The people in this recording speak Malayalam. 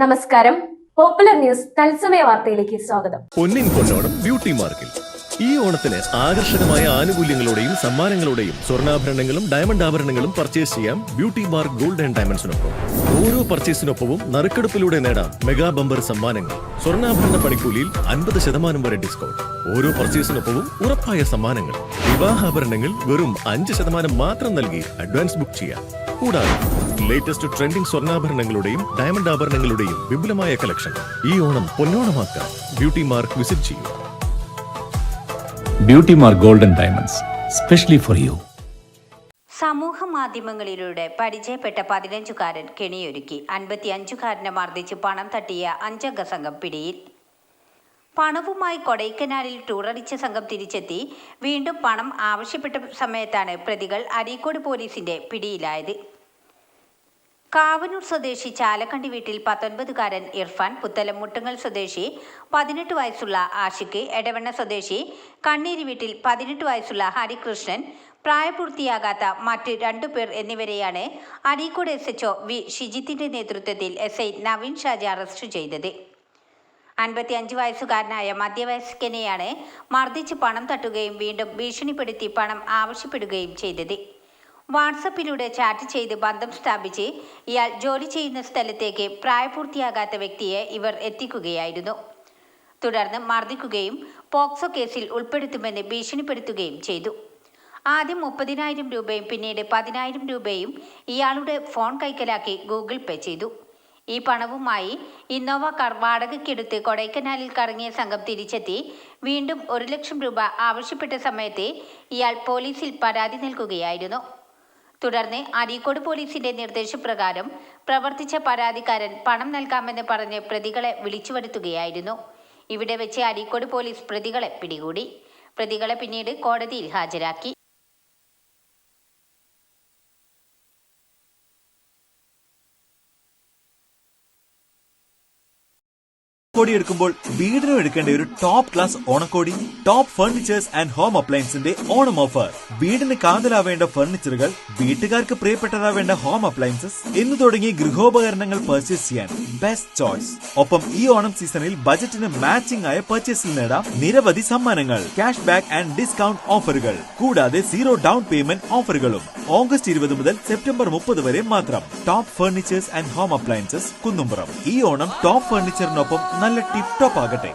നമസ്കാരം. പോപ്പുലർ ന്യൂസ് തത്സമയ വാർത്തയിലേക്ക് സ്വാഗതം. പൊന്നിൻ പൊന്നോണം ബ്യൂട്ടി മാർക്കിൽ ഈ ഓണത്തിന് ആകർഷകമായ ആനുകൂല്യങ്ങളോടെയും സമ്മാനങ്ങളോടെയും സ്വർണ്ണാഭരണങ്ങളും ഡയമണ്ട് ആഭരണങ്ങളും പർച്ചേസ് ചെയ്യാം ബ്യൂട്ടി മാർക്ക് ഗോൾഡ് ആൻഡ് ഡയമണ്ട്സിനൊപ്പം. ഓരോ പർച്ചേസിനൊപ്പവും നറുക്കെടുപ്പിലൂടെ നേടാം മെഗാ ബമ്പർ സമ്മാനങ്ങൾ. സ്വർണ്ണാഭരണ പണിക്കൂലിയിൽ 50% വരെ ഡിസ്കൗണ്ട്. ഓരോ പർച്ചേസിനൊപ്പവും ഉറപ്പായ സമ്മാനങ്ങൾ. വിവാഹാഭരണങ്ങൾ വെറും 5% മാത്രം നൽകി അഡ്വാൻസ് ബുക്ക് ചെയ്യാം. കൂടാതെ ലേറ്റസ്റ്റ് ട്രെൻഡിംഗ് സ്വർണ്ണാഭരണങ്ങളുടെയും ഡയമണ്ട് ആഭരണങ്ങളുടെയും വിപുലമായ കളക്ഷൻ. ഈ ഓണം പൊന്നോണമാക്കാം. ബ്യൂട്ടി മാർക്ക് വിസിറ്റ് ചെയ്യൂ. Beauty mark golden diamonds specially for you. സമൂഹ മാധ്യമങ്ങളിലൂടെ പരിചയപ്പെട്ട 15കാരൻ കെണിയൊരുക്കി. 55കാരനെ മർദ്ദിച്ച് പണം തട്ടിയ 5-അംഗ സംഘം പിടിയിൽ. പണവുമായി കൊടൈക്കനാലിൽ ടൂറടിച്ച സംഘം തിരിച്ചെത്തി വീണ്ടും പണം ആവശ്യപ്പെട്ട സമയത്താണ് പ്രതികൾ അരീക്കോട് പോലീസിന്റെ പിടിയിലായത്. കാവനൂർ സ്വദേശി ചാലക്കണ്ടി വീട്ടിൽ 19കാരൻ ഇർഫാൻ, പുത്തലം മുട്ടുങ്ങൽ സ്വദേശി 18 വയസ്സുള്ള ആഷിഖ്, എടവണ്ണ സ്വദേശി കണ്ണീരി വീട്ടിൽ 18 വയസ്സുള്ള ഹരികൃഷ്ണൻ, പ്രായപൂർത്തിയാകാത്ത മറ്റ് 2 പേർ എന്നിവരെയാണ് അരീക്കോട് SHO വി ഷിജിത്തിന്റെ നേതൃത്വത്തിൽ SI നവീൻ ഷാജി അറസ്റ്റ് ചെയ്തത്. 55 വയസ്സുകാരനായ മധ്യവയസ്കനെയാണ് മർദ്ദിച്ച് പണം തട്ടുകയും വീണ്ടും ഭീഷണിപ്പെടുത്തി പണം ആവശ്യപ്പെടുകയും ചെയ്തത്. വാട്സപ്പിലൂടെ ചാറ്റ് ചെയ്ത് ബന്ധം സ്ഥാപിച്ച് ഇയാൾ ജോലി ചെയ്യുന്ന സ്ഥലത്തേക്ക് പ്രായപൂർത്തിയാകാത്ത വ്യക്തിയെ ഇവർ എത്തിക്കുകയായിരുന്നു. തുടർന്ന് മർദ്ദിക്കുകയും പോക്സോ കേസിൽ ഉൾപ്പെടുത്തുമെന്ന് ഭീഷണിപ്പെടുത്തുകയും ചെയ്തു. ആദ്യം 30,000 രൂപയും പിന്നീട് 10,000 രൂപയും ഇയാളുടെ ഫോൺ കൈക്കലാക്കി ഗൂഗിൾ പേ ചെയ്തു. ഈ പണവുമായി ഇന്നോവ കാർ വാടകയ്ക്കെടുത്ത് കൊടൈക്കനാലിൽ കറങ്ങിയ സംഘം തിരിച്ചെത്തി വീണ്ടും 1 ലക്ഷം രൂപ ആവശ്യപ്പെട്ട സമയത്ത് ഇയാൾ പോലീസിൽ പരാതി നൽകുകയായിരുന്നു. തുടർന്ന് അരീക്കോട് പോലീസിന്റെ നിർദ്ദേശപ്രകാരം പ്രവർത്തിച്ച പരാതിക്കാരൻ പണം നൽകാമെന്ന് പറഞ്ഞ് പ്രതികളെ വിളിച്ചു വരുത്തുകയായിരുന്നു. ഇവിടെ വെച്ച് അരീക്കോട് പോലീസ് പ്രതികളെ പിടികൂടി. പ്രതികളെ പിന്നീട് കോടതിയിൽ ഹാജരാക്കി. കോടി എടുക്കുമ്പോൾ വീടിനും എടുക്കേണ്ട ഒരു ടോപ്പ് ക്ലാസ് ഓണക്കോടി. ടോപ്പ് ഫർണിച്ചേഴ്സ് ആൻഡ് ഹോം അപ്ലയൻസിന്റെ ഓണം ഓഫർ. വീടിന് കാതലാവേണ്ട ഫർണിച്ചറുകൾ, വീട്ടുകാർക്ക് പ്രിയപ്പെട്ടതാവേണ്ട ഹോം അപ്ലയൻസസ് എന്ന് തുടങ്ങി ഗൃഹോപകരണങ്ങൾ പർച്ചേസ് ചെയ്യാൻ ബെസ്റ്റ് ചോയ്സ്. ഒപ്പം ഈ ഓണം സീസണിൽ ബജറ്റിന് മാച്ചിംഗ് ആയ പർച്ചേസിൽ നേടാം നിരവധി സമ്മാനങ്ങൾ, ക്യാഷ് ബാക്ക് ആൻഡ് ഡിസ്കൗണ്ട് ഓഫറുകൾ, കൂടാതെ 0 ഡൗൺ പേയ്മെന്റ് ഓഫറുകളും. ഓഗസ്റ്റ് 20 മുതൽ സെപ്റ്റംബർ 30 വരെ മാത്രം. Top furnitures and home appliances Kunnumpuram. ഈ ഓണം ടോപ്പ് ഫർണിച്ചറിനൊപ്പം നല്ല ടിപ് ടോപ്പ് ആകട്ടെ.